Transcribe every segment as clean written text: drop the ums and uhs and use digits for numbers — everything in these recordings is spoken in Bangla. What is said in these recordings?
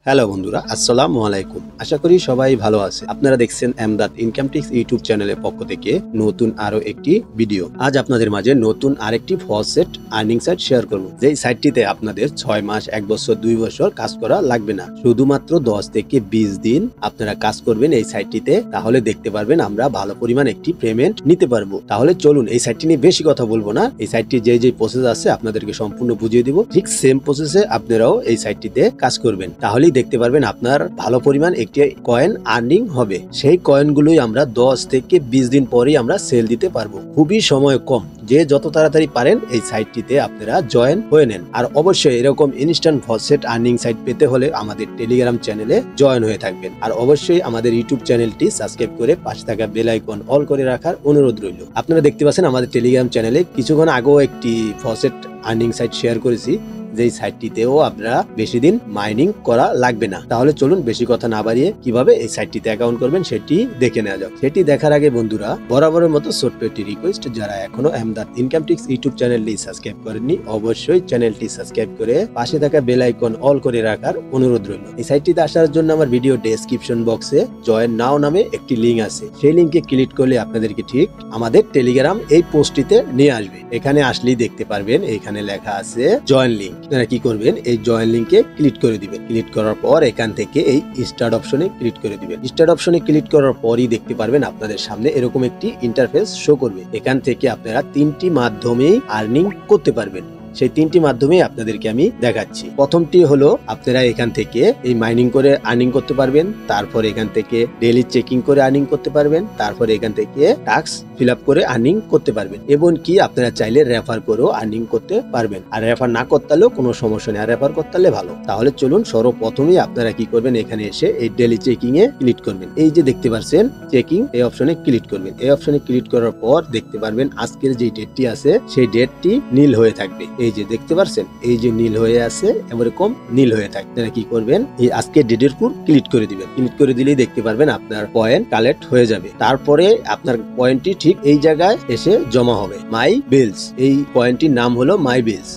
হ্যালো বন্ধুরা, আসসালামু আলাইকুম। আশা করি সবাই ভালো আছে। আপনারা দেখছেন এমদাদ ইনকাম টিপস ইউটিউব চ্যানেলের পক্ষ থেকে নতুন আরো একটি ভিডিও। আজ আপনাদের মাঝে নতুন আরেকটি ফসেট আর্নিং সাইট শেয়ার করব। যেই সাইটটিতে আপনাদের 6 মাস, 1 বছর, 2 বছর কাজ করা লাগবে না। শুধুমাত্র 10 থেকে 20 দিন আপনারা কাজ করবেন এই সাইটটিতে, তাহলে দেখতে পারবেন আমরা ভালো পরিমাণ একটি পেমেন্ট নিতে পারবো। তাহলে চলুন, এই সাইটটি নিয়ে বেশি কথা বলবো না। এই সাইটটি যে প্রসেস আছে আপনাদেরকে সম্পূর্ণ বুঝিয়ে দিব। ঠিক সেম প্রসেসে আপনারাও এই সাইটটিতে কাজ করবেন, তাহলেই দেখতে পারবেন আপনার ভালো পরিমাণ একটি কয়েন আর্নিং হবে। সেই কয়েনগুলোই আমরা 10 থেকে 20 দিন পরেই আমরা সেল দিতে পারবো। খুবই সময় কম, যে যত তাড়াতাড়ি পারেন এই সাইটটিতে আপনারা জয়েন হয়ে নেন। আর অবশ্যই এরকম ইনস্ট্যান্ট ফসেট আর্নিং সাইট পেতে হলে আমাদের টেলিগ্রাম চ্যানেলে জয়েন হয়ে থাকবেন। আর অবশ্যই আমাদের ইউটিউব চ্যানেলটি সাবস্ক্রাইব করে পাশে থাকা বেল আইকন অল করে রাখার অনুরোধ রইল। আপনারা দেখতে পাচ্ছেন আমাদের টেলিগ্রাম চ্যানেলে কিছুক্ষণ আগেও একটি ফসেট আর্নিং সাইট শেয়ার করেছি, যেই সাইটটিতেও আপনারা বেশি দিন মাইনিং করা লাগবে না। তাহলে চলুন বেশি কথা না বাড়িয়ে কিভাবে এই সাইটটিতে অ্যাকাউন্ট করবেন সেটি দেখে নেওয়া যাক। সেটি দেখার আগে বন্ধুরা, বরাবরের মতো ছোট্ট একটি রিকোয়েস্ট, যারা এখনো এমদাদ ইনকাম টিপস ইউটিউব চ্যানেলটি সাবস্ক্রাইব করেননি অবশ্যই চ্যানেলটি সাবস্ক্রাইব করে পাশে থাকা বেল আইকন অল করে রাখার অনুরোধ রইল। এই সাইটটিতে আসার জন্য আমার ভিডিও ডেসক্রিপশন বক্সে জয়েন নাও নামে একটি লিঙ্ক আছে। সেই লিঙ্কে ক্লিক করলে আপনাদেরকে ঠিক আমাদের টেলিগ্রাম এই পোস্টটিতে নিয়ে আসবে। এখানে আসলেই দেখতে পারবেন এখানে লেখা আছে জয়েন লিঙ্ক। আপনারা কি করবেন, এই জয়েন লিঙ্কে ক্লিক করে দিবেন। ক্লিক করার পর এখান থেকে এই স্টার্ট অপশনে ক্লিক করে দিবেন। স্টার্ট অপশনে ক্লিক করার পরই দেখতে পারবেন আপনাদের সামনে এরকম একটি ইন্টারফেস শো করবে। এখান থেকে আপনারা 3টি মাধ্যমেই আর্নিং করতে পারবেন। সেই 3টি মাধ্যমে আপনাদেরকে আমি দেখাচ্ছি। প্রথমটি হলো আপনারা এখান থেকে এই মাইনিং করে আর্নিং করতে পারবেন, তারপর এখান থেকে ডেইলি চেকিং করে আর্নিং করতে পারবেন, তারপর এখান থেকে টাস্ক ফিল আপ করে আর্নিং করতে পারবেন, এবং কি আপনারা চাইলে রেফার করেও আর্নিং করতে পারবেন। আর রেফার না করতে হলেও কোনো সমস্যা নেই, আর রেফার করতে হলে ভালো। তাহলে চলুন সর্বপ্রথমেই আপনারা কি করবেন, এখানে এসে এই ডেইলি চেকিং এ ক্লিক করবেন। এই যে দেখতে পাচ্ছেন চেকিং, এই অপশনে ক্লিক করবেন। এই অপশনে ক্লিক করার পর দেখতে পারবেন আজকের যে ডেটটি আছে সেই ডেটটি নীল হয়ে থাকবে। এই যে দেখতে পাচ্ছেন এই যে নীল হয়ে আছে, এরকম নীল হয়ে থাকে। আপনারা কি করবেন, এই আজকের ডেটের উপর ক্লিক করে দিবেন। ক্লিক করে দিলেই দেখতে পারবেন আপনার পয়েন্ট কালেক্ট হয়ে যাবে। তারপরে আপনার পয়েন্টটি ঠিক এই জায়গায় এসে জমা হবে। মাই বিলস, এই পয়েন্টটির নাম হলো মাই বিলস।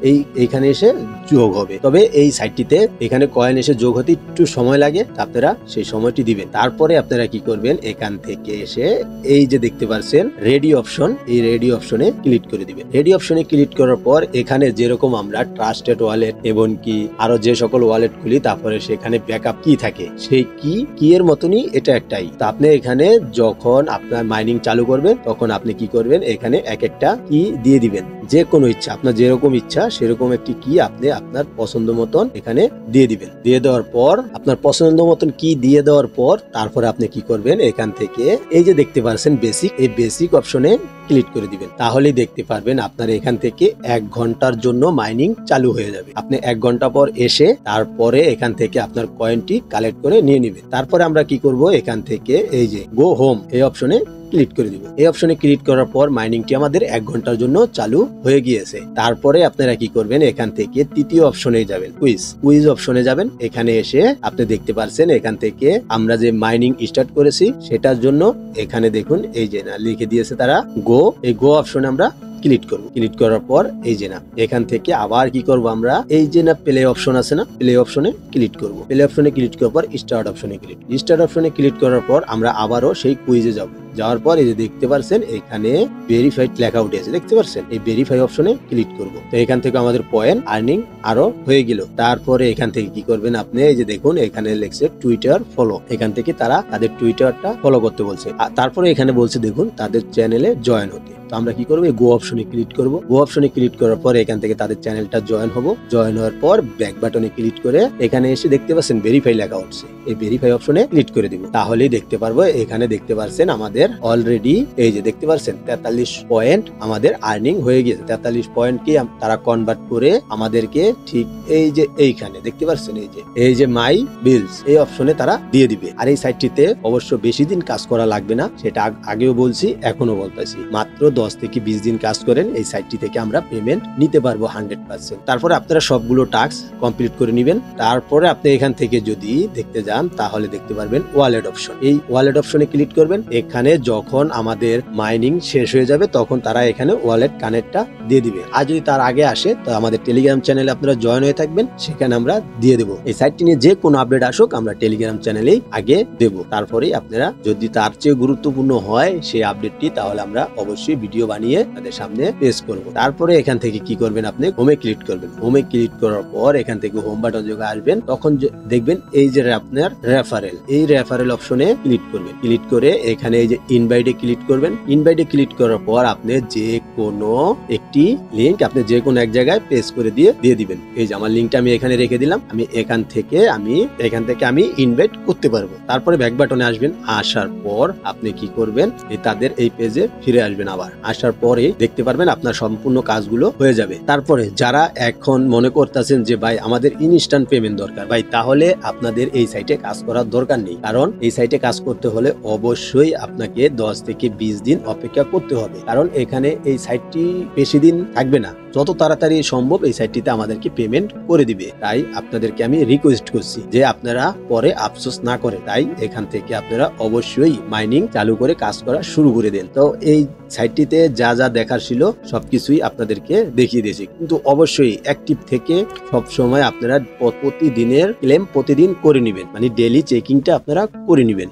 এইখানে এসে যোগ হবে। তবে এই সাইটটিতে এখানে কয়েন এসে যোগ হতে একটু সময় লাগে, আপনারা সেই সময়টি দিবেন। তারপরে আপনারা কি করবেন, এখান থেকে এসে এই যে দেখতে পাচ্ছেন রেডি অপশন, এই রেডি অপশনে ক্লিক করে দিবেন। রেডি অপশনে ক্লিক করার পর এখানে যেরকম আমরা ট্রাস্টেড ওয়ালেট এবং কি আরো যে সকল ওয়ালেট খুলি, তারপরে সেখানে ব্যাকআপ কি থাকে, সেই কি এর মতনই এটা একটাই। তো আপনি এখানে যখন আপনার মাইনিং চালু করবেন তখন আপনি কি করবেন, এখানে এক একটা কি দিয়ে দিবেন। যে কোনো ইচ্ছা, আপনার যেরকম ইচ্ছা সেরকম একটি কি আপনি আপনার পছন্দ মতন এখানে দিয়ে দিবেন। দিয়ে দেওয়ার পর আপনার পছন্দ মতন কি দিয়ে দেওয়ার পর তারপরে আপনি কি করবেন, এখান থেকে এই যে দেখতে পাচ্ছেন বেসিক, এই বেসিক অপশনে ক্লিক করে দিবেন। তাহলেই দেখতে পারবেন আপনার এখান থেকে 1 ঘন্টার জন্য মাইনিং চালু হয়ে যাবে। আপনি 1 ঘন্টা পর এসে তারপরে এখান থেকে আপনার কয়েনটি কালেক্ট করে নিয়ে নেবেন। তারপরে আমরা কি করব, এখান থেকে এই যে গো হোম এই অপশনে ক্লিক করে দিব। এই অপশনে ক্লিক করার পর মাইনিংটি আমাদের 1 ঘন্টার জন্য চালু হয়ে গিয়েছে। তারপরে আপনারা কি করবেন, এখান থেকে তৃতীয় অপশনে যাবেন, কুইজ অপশনে যাবেন। এখানে এসে আপনি দেখতে পাচ্ছেন এখান থেকে আমরা যে মাইনিং স্টার্ট করেছি সেটার জন্য এখানে দেখুন এই যে না লিখে দিয়েছে তারা গো, এই গো অপশনে আমরা ক্লিক করব। ক্লিক করার পর এই যে না এখান থেকে আবার কি করব, আমরা এই যে না প্লে অপশন আছে না, প্লে অপশনে ক্লিক করব। প্লে অপশনে ক্লিক করার পর স্টার্ট অপশনে ক্লিক করার পর আমরা আবারও সেই কুইজে যাব। যাওয়ার পর এই যে দেখতে পাচ্ছেন এখানে ভেরিফাইড লেখা উঠে আছে, দেখতে পাচ্ছেন এই ভেরিফাই অপশনে ক্লিক করব। তো এখান থেকে আমাদের পয়েন্ট আর্নিং আরো হয়ে গেল। তারপরে এখান থেকে কি করবেন, আপনি এই যে দেখুন এখানে লেখছে টুইটার ফলো, এখান থেকে তারা তাদের টুইটারটা ফলো করতে বলছে। আর তারপরে এখানে বলছে দেখুন তাদের চ্যানেলে জয়েন হতে। তো আমরা কি করবো, গো অপশনে ক্লিক করব। গো অপশনে ক্লিক করার পর এখান থেকে তাদের চ্যানেলটা জয়েন হবো। জয়েন হওয়ার পর ব্যাক বাটনে ক্লিক করে এখানে এসে দেখতে পাচ্ছেন ভেরিফাই লেখা উঠছে, এই ভেরিফাই অপশনে ক্লিক করে দিব। তাহলেই দেখতে পারবো এখানে দেখতে পাচ্ছেন আমাদের অলরেডি এই যে দেখতে পাচ্ছেন 43 পয়েন্ট আমাদের আর্নিং হয়ে গেছে। 43 পয়েন্ট কি তারা কনভার্ট করে আমাদেরকে ঠিক এই যে এইখানে দেখতে পাচ্ছেন এই যে মাই বিলস এই অপশনে তারা দিয়ে দিবে। আর এই সাইটটিতে অবশ্য বেশি দিন কাজ করা লাগবে না, সেটা আগেও বলছি এখনো বলতেছি। মাত্র 10 থেকে 20 দিন কাজ করেন এই সাইটটি থেকে আমরা পেমেন্ট নিতে পারবো 100%। তারপরে আপনারা সবগুলো টাস্ক কমপ্লিট করে নেবেন। তারপরে আপনি এখান থেকে যদি দেখতে যান তাহলে দেখতে পারবেন ওয়ালেট অপশন। এই ওয়ালেট অপশনে ক্লিক করবেন। এখানে এখানে যখন আমাদের মাইনিং শেষ হয়ে যাবে তখন তারা এখানে ওয়ালেট কানেক্টটা দিয়ে দিবে। আর যদি তার আগে আসে তো আমাদের টেলিগ্রাম চ্যানেলে আপনারা জয়েন হয়ে থাকবেন, সেখানে আমরা দিয়ে দেবো। এই সাইটটি নিয়ে যে কোনো আপডেট আসুক আমরা টেলিগ্রাম চ্যানেলেই আগে দেব, তারপরেই আপনারা যদি তার চেয়ে গুরুত্বপূর্ণ হয় সেই আপডেটটি তাহলে আমরা অবশ্যই ভিডিও বানিয়ে তাদের সামনে পেশ করব। তারপরে এখান থেকে কি করবেন, আপনি হোমে ক্লিক করবেন। হোমে ক্লিক করার পর এখান থেকে হোম বাটন যখন আসবেন তখন দেখবেন এই যে আপনার রেফারেল, এই রেফারেল অপশনে ক্লিক করবেন। ক্লিক করে এখানে এই যে ইনভাইটে ক্লিক করবেন। ইনভাইটে ক্লিক করার পর আপনি যে কোনো একটি লিংক আপনি যে কোনো এক জায়গায় পেস্ট করে দিয়ে দিবেন। এই যে আমার লিংকটা আমি এখানে রেখে দিলাম। আমি এখান থেকে আমি ইনভাইট করতে পারবো। তারপরে ব্যাক বাটনে আসবেন। আসার পর আপনি কি করবেন, তাদের এই পেজে ফিরে আসবেন। আবার আসার পরে দেখতে পারবেন আপনার সম্পূর্ণ কাজগুলো হয়ে যাবে। তারপরে যারা এখন মনে করতেছেন যে ভাই আমাদের ইনস্ট্যান্ট পেমেন্ট দরকার, ভাই তাহলে আপনাদের এই সাইটে কাজ করার দরকার নেই। কারণ এই সাইটে কাজ করতে হলে অবশ্যই আপনাকে 10 থেকে 20 দিন অপেক্ষা করতে হবে। কারণ এখানে এই সাইটটি বেশি দিন থাকবে না, যত তাড়াতাড়ি সম্ভব এই সাইটটিতে আমাদেরকে পেমেন্ট করে দিবে। তাই আপনাদেরকে আমি রিকোয়েস্ট করছি যে আপনারা পরে আফসোস না করে, তাই এখান থেকে আপনারা অবশ্যই মাইনিং চালু করে কাজ করা শুরু করে দেন। তো এই সাইটটিতে যা যা দেখার ছিল সবকিছুই আপনাদেরকে দেখিয়ে দিয়েছি, কিন্তু অবশ্যই অ্যাক্টিভ থেকে সব সময় আপনারা প্রতিদিনের ক্লেম প্রতিদিন করে নেবেন, মানে ডেইলি চেকিংটা আপনারা করে নেবেন।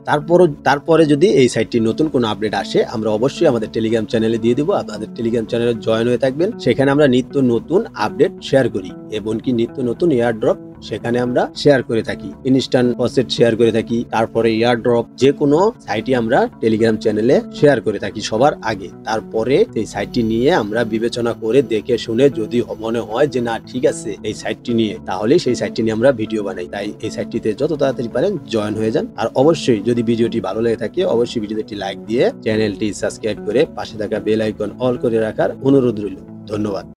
তারপরে যদি এই সাইটটি নতুন কোনো আপডেট আসে আমরা অবশ্যই আমাদের টেলিগ্রাম চ্যানেলে দিয়ে দেবো। আপনাদের টেলিগ্রাম চ্যানেলে জয়েন হয়ে থাকবেন, সেখানে আমরা নিত্য নতুন আপডেট শেয়ার করি, এমনকি নিত্য নতুন এয়ার ড্রপ সেখানে আমরা শেয়ার করে থাকি, ইনস্ট্যান্ট ফসেট শেয়ার করে থাকি, তারপরে এয়ার ড্রপ যে কোনো সাইটই আমরা টেলিগ্রাম চ্যানেলে শেয়ার করে থাকি সবার আগে। তারপরে এই সাইটটি নিয়ে আমরা বিবেচনা করে দেখে শুনে যদি মনে হয় যে না ঠিক আছে এই সাইটটি নিয়ে, তাহলে সেই সাইটটি নিয়ে আমরা ভিডিও বানাই। তাই এই সাইটটিতে যত তাড়াতাড়ি পারেন জয়েন হয়ে যান। আর অবশ্যই যদি ভিডিওটি ভালো লেগে থাকে অবশ্যই ভিডিওতে একটি লাইক দিয়ে চ্যানেলটি সাবস্ক্রাইব করে পাশে থাকা বেল আইকন অল করে রাখার অনুরোধ রইল। ধন্যবাদ।